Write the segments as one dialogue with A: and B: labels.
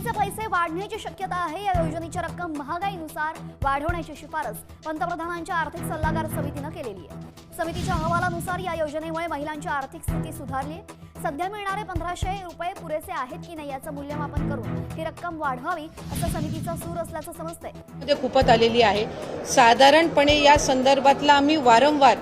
A: योजनेचे पैसे वाढण्याची शक्यता आहे। या योजनेची रक्कम महागाईनुसार वाढवण्याची शिफारस पंतप्रधानांच्या आर्थिक सल्लागार समितीने केलेली आहे। समितीच्या अहवालानुसार या योजनेमुळे महिलांची आर्थिक स्थिती सुधारली आहे। सध्या मिळणारे 1500 रुपये पुरेसे आहेत की नाही याचं मूल्यमापन करून ही रक्कम वाढवावी असं समितीचा सूर असल्याचं समजतंय।
B: मध्ये खूपच आलेली आहे। साधारणपणे या संदर्भातला आम्ही वारंवार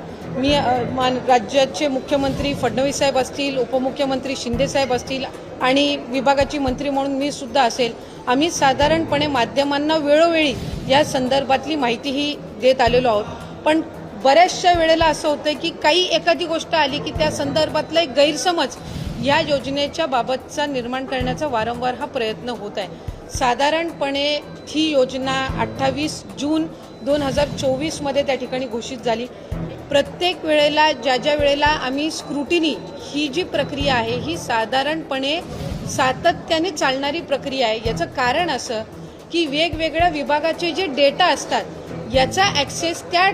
B: राज्याचे मुख्यमंत्री फडणवीस साहेब असतील, उपमुख्यमंत्री शिंदे साहेब असतील आणि विभागाची मंत्री म्हणून मी सुद्धा असेल, आम्ही साधारणपणे माध्यमांना वेळोवेळी या संदर्भातली माहितीही देत आलेलो आहोत। पण बऱ्याचशा वेळेला असं होतं की काही एखादी गोष्ट आली की त्या संदर्भातला एक गैरसमज या योजनेच्या बाबतचा निर्माण करण्याचा वारंवार हा प्रयत्न होत आहे। साधारणपणे ही योजना 28 जून 2024 मध्ये त्या ठिकाणी घोषित झाली। प्रत्येक वेळेला ज्या वेळेला आम्ही स्क्रुटिनी ही जी प्रक्रिया आहे ही साधारणपणे सातत्याने चालणारी प्रक्रिया आहे। याचं कारण असं की वेगवेगळ्या विभागाचे जे डेटा असतात याचा ॲक्सेस त्या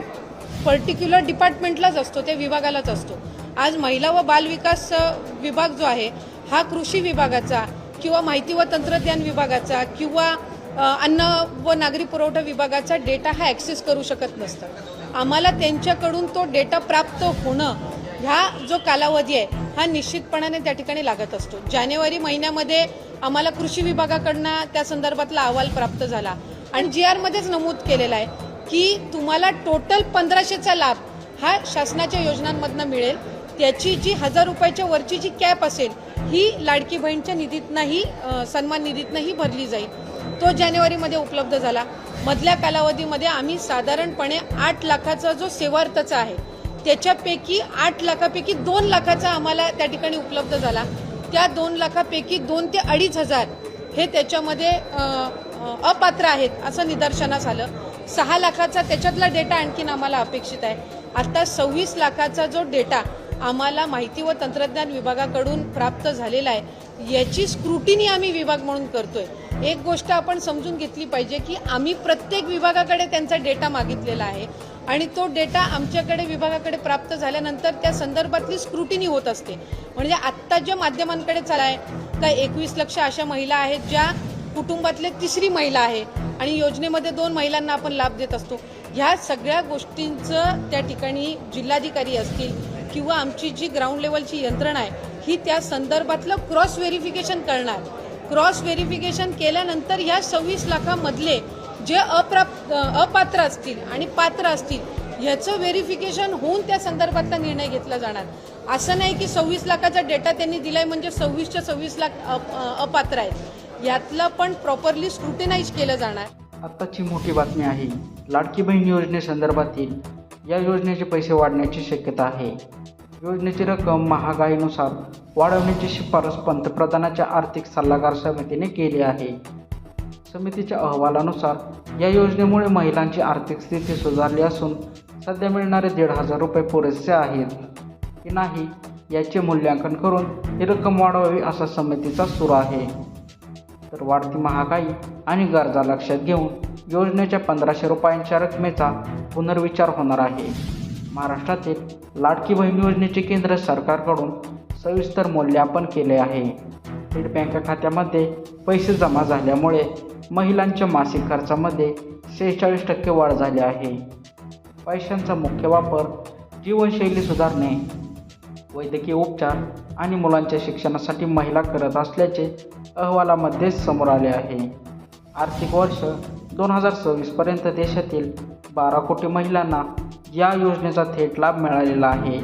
B: पर्टिक्युलर डिपार्टमेंटलाच असतो, त्या विभागालाच असतो। आज महिला व बालविकास विभाग जो आहे हा कृषी विभागाचा किंवा माहिती व तंत्रज्ञान विभागाचा किंवा अन्न व नागरी पुरवठा विभागाचा डेटा हा ॲक्सेस करू शकत नसतं। आम्हाला त्यांच्याकडून तो डेटा प्राप्त होणं ह्या जो कालावधी आहे हा निश्चितपणाने त्या ठिकाणी लागत असतो। जानेवारी महिन्यामध्ये आम्हाला कृषी विभागाकडनं त्या संदर्भातला अहवाल प्राप्त झाला आणि GR मध्येच नमूद केलेला आहे की तुम्हाला टोटल 1500चा लाभ हा शासनाच्या योजनांमधनं मिळेल। त्याची जी 1000 रुपयाच्या वरची जी कॅप असेल ही लाडकी बहीणच्या निधीतनंही सन्मान निधीतनंही भरली जाईल। तो जानेवारीमध्ये उपलब्ध झाला। मधल्या कालावधीमध्ये आम्ही साधारणपणे 8 लाखाचा जो सेवार्थचा आहे त्याच्यापैकी 8 लाखापैकी 2 लाखाचा आम्हाला त्या ठिकाणी उपलब्ध झाला। त्या 2 लाखापैकी 2 ते 2,500 हे त्याच्यामध्ये अपात्र आहेत असं निदर्शनास आलं। 6 लाखाचा त्याच्यातला डेटा आणखीन आम्हाला अपेक्षित आहे। आता 26 लाखाचा जो डेटा आम्हाला माहिती व तंत्रज्ञान विभागाकडून प्राप्त झालेला आहे याची स्क्रुटिनी आम्ही विभाग म्हणून करतोय। एक गोष्ट आपण समजून घेतली पाहिजे की आम्ही प्रत्येक विभागाकडे त्यांचा डेटा मागितलेला आहे आणि तो डेटा आमच्याकडे विभागाकडे प्राप्त झाल्यानंतर त्या संदर्भातली स्क्रुटिनी होत असते। म्हणजे आत्ता ज्या माध्यमांकडे चालाय का 21 लक्ष अशा महिला आहेत ज्या कुटुंबातले तिसरी महिला आहे आणि योजनेमध्ये 2 महिलांना आपण लाभ देत असतो। ह्या सगळ्या गोष्टींचं त्या ठिकाणी जिल्हाधिकारी असतील किंवा आमची जी ग्राउंड लेवलची यंत्रणा आहे ही त्या संदर्भातलं क्रॉस व्हेरिफिकेशन करणार। क्रॉस व्हेरिफिकेशन केल्यानंतर ह्या 26 लाखामधले जे अपात्र असतील आणि पात्र असतील ह्याचं व्हेरिफिकेशन होऊन त्या संदर्भातला निर्णय घेतला जाणार। असं नाही की 26 लाखाचा डेटा त्यांनी दिलाय म्हणजे 26च्या 26 लाख अपात्र आहेत। यातलं पण प्रॉपरली स्क्रुटिनाइज केलं जाणार।
C: आत्ताची मोठी बातमी आहे। लाडकी बहीण योजनेसंदर्भातील या योजनेचे पैसे वाढण्याची शक्यता आहे। योजनेची रक्कम महागाईनुसार वाढवण्याची शिफारस पंतप्रधानांच्या आर्थिक सल्लागार समितीने केली आहे। समितीच्या अहवालानुसार या योजनेमुळे महिलांची आर्थिक स्थिती सुधारली असून सध्या मिळणारे 1,500 रुपये पुरेसे आहेत की नाही याचे मूल्यांकन करून ही रक्कम वाढवावी असा समितीचा सूर आहे। तर वाढती महागाई आणि गरजा लक्षात घेऊन योजनेच्या 1500 रुपयांच्या रकमेचा पुनर्विचार होणार आहे। महाराष्ट्रातील लाडकी बहीण योजनेचे केंद्र सरकारकडून सविस्तर मूल्यांकन केले आहे। थेट बँक खात्यामध्ये पैसे जमा झाल्यामुळे महिलांच्या मासिक खर्चामध्ये 46% वाढ झाली आहे। पैशांचा मुख्य वापर जीवनशैली सुधारणे, वैद्यकीय उपचार आणि मुलांच्या शिक्षणासाठी महिला करत असल्याचे अहवालामध्ये समोर आले आहे। आर्थिक वर्ष 2026 पर्यंत देशातील 12 कोटी महिलांना या योजनेचा थेट लाभ मिळालेला आहे।